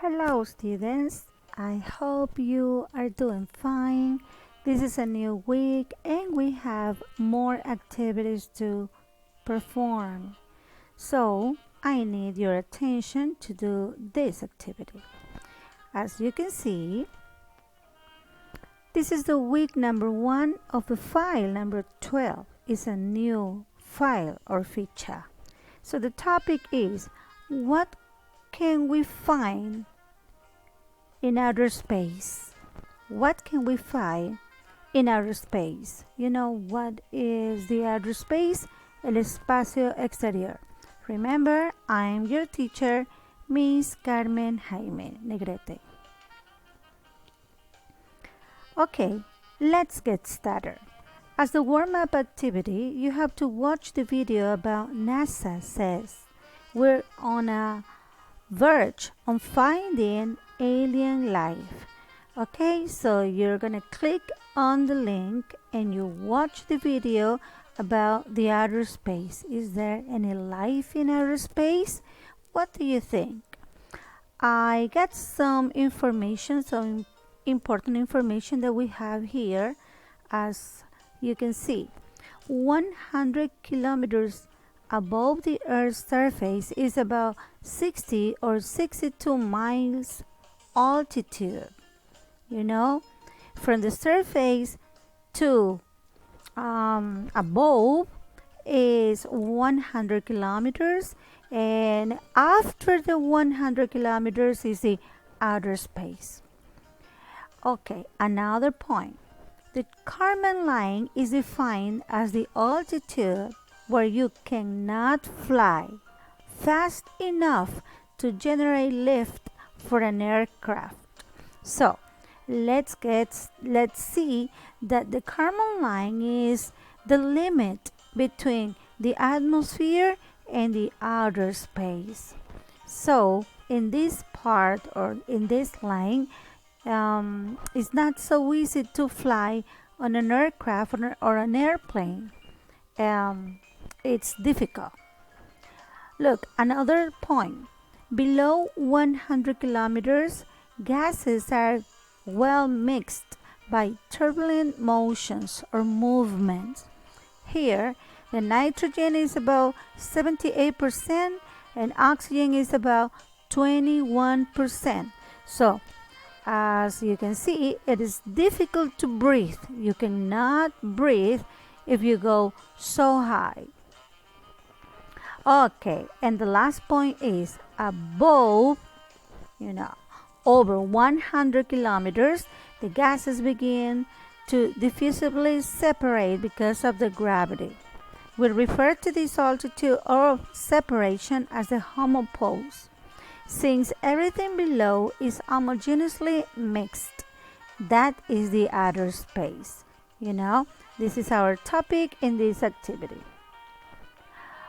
Hello students, I hope you are doing fine. This is a new week and we have more activities to perform. So I need your attention to do this activity. As you can see, this is the week number 1 of the file number 12. It's a new file or ficha. So the topic is, what can we find in outer space? What can we find in outer space? You know what is the outer space? El espacio exterior. Remember, I'm your teacher, Miss Carmen Jaime Negrete. Okay, let's get started. As the warm-up activity, you have to watch the video about NASA says we're on a verge on finding alien life. Okay, so you're gonna click on the link and you watch the video about the outer space. Is there any life in outer space? What do you think? I got some information, some important information that we have here. As you can see, 100 kilometers above the Earth's surface is about 60 or 62 miles altitude. You know, from the surface to above is 100 kilometers, and after the 100 kilometers is the outer space. Okay, another point. The Kármán line is defined as the altitude where you cannot fly fast enough to generate lift for an aircraft. So let's see that the Kármán line is the limit between the atmosphere and the outer space. So in this part or in this line, it's not so easy to fly on an aircraft or an airplane. It's difficult. Look, another point. Below 100 kilometers, gases are well mixed by turbulent motions or movements. Here, the nitrogen is about 78% and oxygen is about 21%. So, as you can see, it is difficult to breathe. You cannot breathe if you go so high. Okay, and the last point is above, over 100 kilometers, the gases begin to diffusively separate because of the gravity. We refer to this altitude of separation as the homopause. Since everything below is homogeneously mixed, that is the outer space. This is our topic in this activity.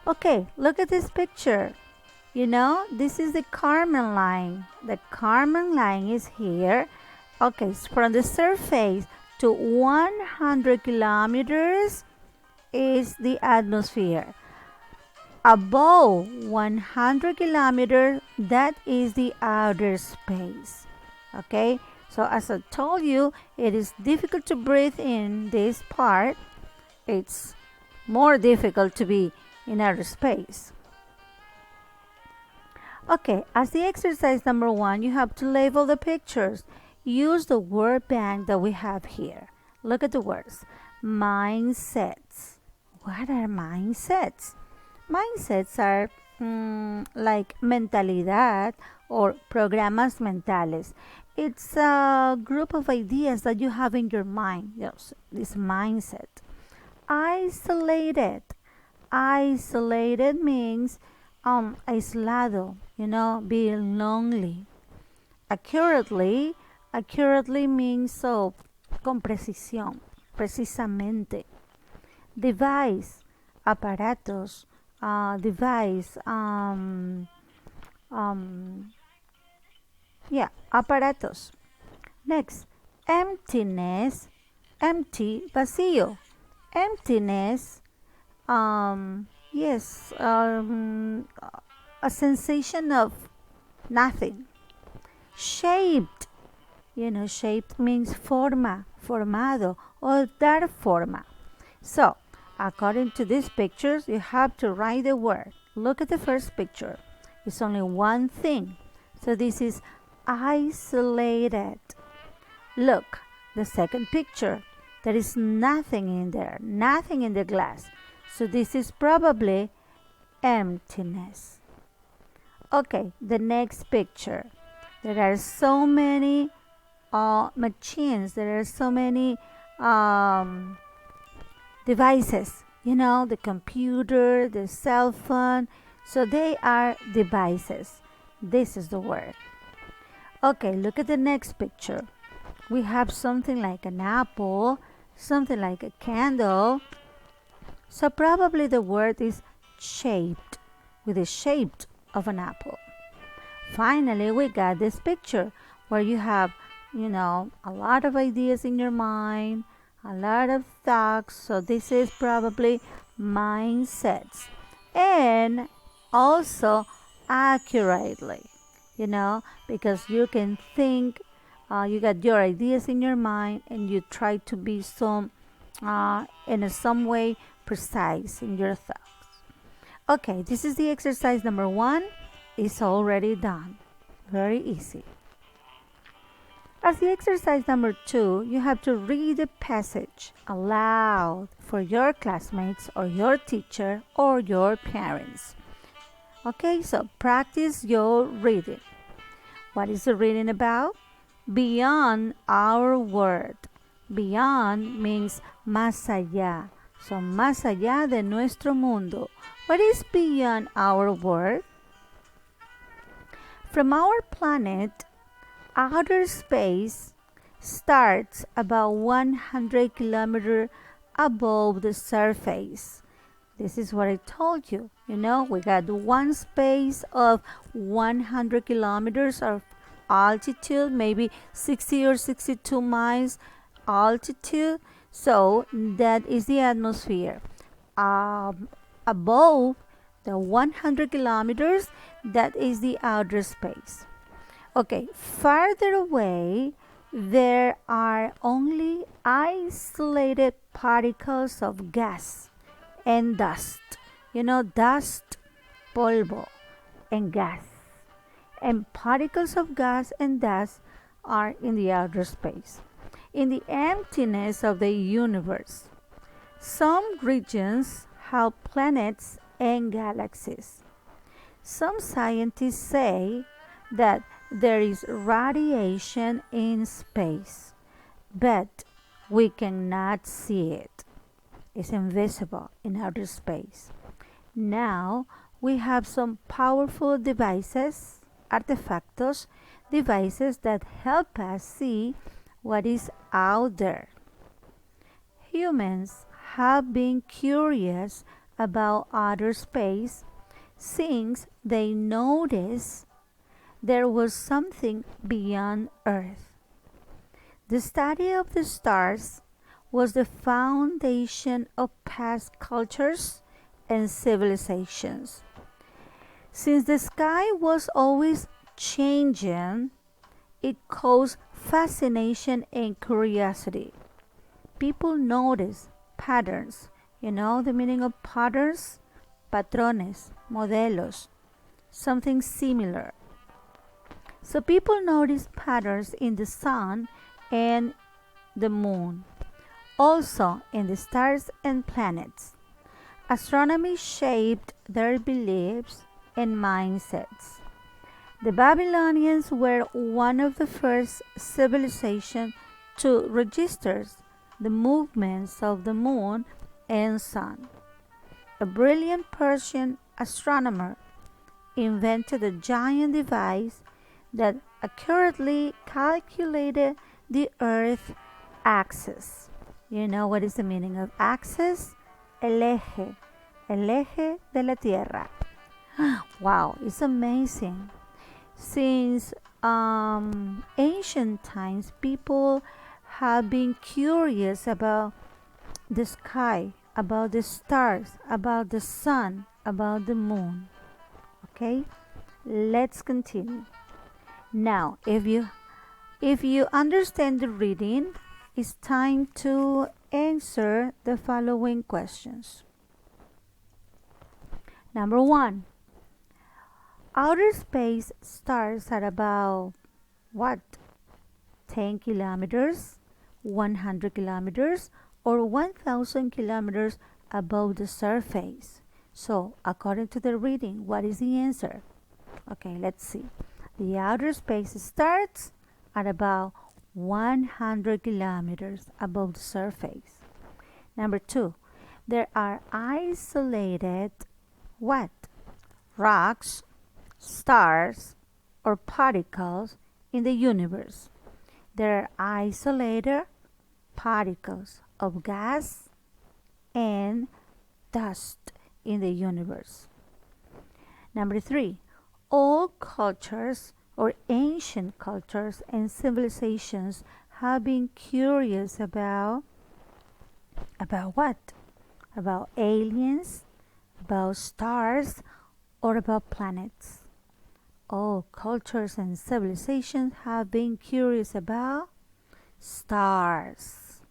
Okay, look at this picture. This is the Kármán line. The Kármán line is here. Okay, so from the surface to 100 kilometers is the atmosphere. Above 100 kilometers, that is the outer space. Okay, so as I told you, it is difficult to breathe in this part. It's more difficult to be in outer space. Okay, as the exercise number 1, you have to label the pictures. Use the word bank that we have here. Look at the words. Mindsets. What are mindsets? Mindsets are like mentalidad or programas mentales. It's a group of ideas that you have in your mind. Yes, this mindset. Isolated. Isolated means aislado, being lonely. Accurately means so, con precisión, precisamente. Device, aparatos, device, aparatos. Next, emptiness, empty, vacío. Emptiness, a sensation of nothing. shaped. Shaped means forma, formado, or dar forma. So, according to these pictures, you have to write the word. Look at the first picture. It's only one thing. So this is isolated. Look, the second picture. There is nothing in there, nothing in the glass. So this is probably emptiness. Okay, the next picture. There are so many machines. There are so many devices. The computer, the cell phone. So they are devices. This is the word. Okay, look at the next picture. We have something like an apple, something like a candle. So probably the word is shaped, with the shape of an apple. Finally, we got this picture where you have, a lot of ideas in your mind, a lot of thoughts. So this is probably mindsets. And also accurately, because you can think, you got your ideas in your mind and you try to be in some way precise in your thoughts. Okay, this is the exercise number 1. It's already done. Very easy. As the exercise number 2, you have to read the passage aloud for your classmates or your teacher or your parents. Okay, so practice your reading. What is the reading about? Beyond our word. Beyond means más allá. So, más allá de nuestro mundo. What is beyond our world? From our planet, outer space starts about 100 kilometers above the surface. This is what I told you. We got one space of 100 kilometers of altitude, maybe 60 or 62 miles altitude. So that is the atmosphere. Above the 100 kilometers, that is the outer space. Okay, farther away, there are only isolated particles of gas and dust. Dust, polvo, and gas. And particles of gas and dust are in the outer space. In the emptiness of the universe, some regions have planets and galaxies. Some scientists say that there is radiation in space, but we cannot see it. It's invisible in outer space. Now we have some powerful devices, artefactos, devices that help us see what is out there. Humans have been curious about outer space since they noticed there was something beyond Earth. The study of the stars was the foundation of past cultures and civilizations. Since the sky was always changing, it caused fascination and curiosity. People notice patterns. You know the meaning of patterns? Patrones, modelos, something similar. So people notice patterns in the sun and the moon, also in the stars and planets. Astronomy shaped their beliefs and mindsets. The Babylonians were one of the first civilizations to register the movements of the moon and sun. A brilliant Persian astronomer invented a giant device that accurately calculated the Earth's axis. You know what is the meaning of axis? El eje de la Tierra. Wow, it's amazing. Since ancient times, people have been curious about the sky, about the stars, about the sun, about the moon. Okay, let's continue. Now, if you understand the reading, it's time to answer the following questions. Number 1. Outer space starts at about what? 10 kilometers, 100 kilometers, or 1000 kilometers above the surface. So, according to the reading, what is the answer? Okay, let's see. The outer space starts at about 100 kilometers above the surface. Number 2, there are isolated what? Rocks, stars, or particles in the universe. There are isolated particles of gas and dust in the universe. Number 3, all cultures or ancient cultures and civilizations have been curious about what? About aliens, about stars, or about planets. All cultures and civilizations have been curious about stars.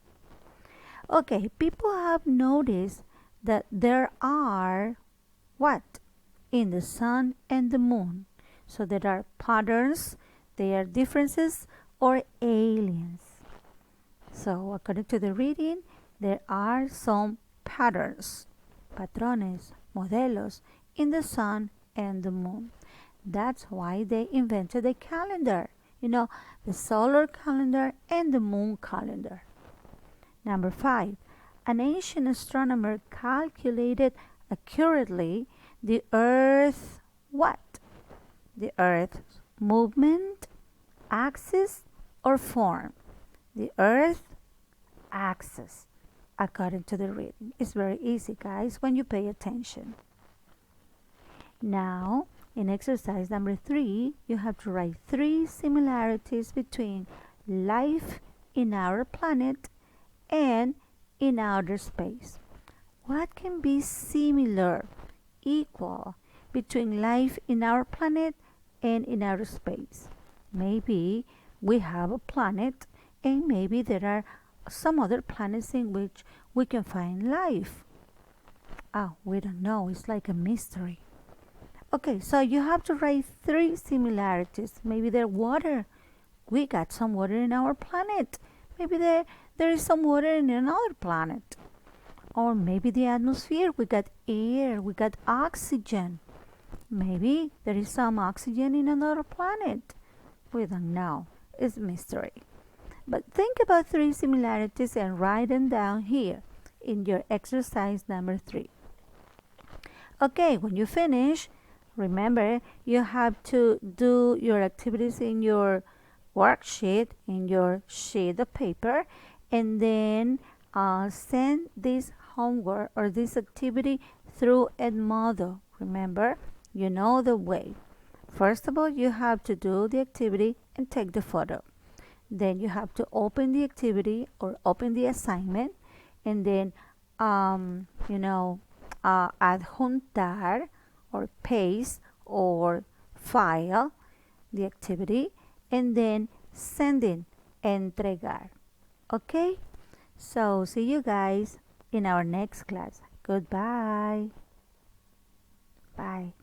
Okay, people have noticed that there are what? In the sun and the moon. So there are patterns, there are differences, or aliens. So according to the reading, there are some patterns, patrones, modelos in the sun and the moon. That's why they invented a calendar. The solar calendar and the moon calendar. Number 5. An ancient astronomer calculated accurately the Earth what? The Earth's movement, axis, or form. The Earth axis, according to the reading. It's very easy, guys, when you pay attention. Now, in exercise number 3, you have to write 3 similarities between life in our planet and in outer space. What can be similar, equal, between life in our planet and in outer space? Maybe we have a planet and maybe there are some other planets in which we can find life. We don't know. It's like a mystery. Okay, so you have to write 3 similarities. Maybe there's water. We got some water in our planet. Maybe there is some water in another planet. Or maybe the atmosphere. We got air. We got oxygen. Maybe there is some oxygen in another planet. We don't know. It's mystery. But think about 3 similarities and write them down here in your exercise number 3. Okay, when you finish, remember, you have to do your activities in your worksheet, in your sheet of paper, and then send this homework or this activity through Edmodo. Remember, you know the way. First of all, you have to do the activity and take the photo. Then you have to open the activity or open the assignment, and then, adjuntar or paste or file the activity, and then sending, entregar. Okay? So see you guys in our next class. Goodbye. Bye.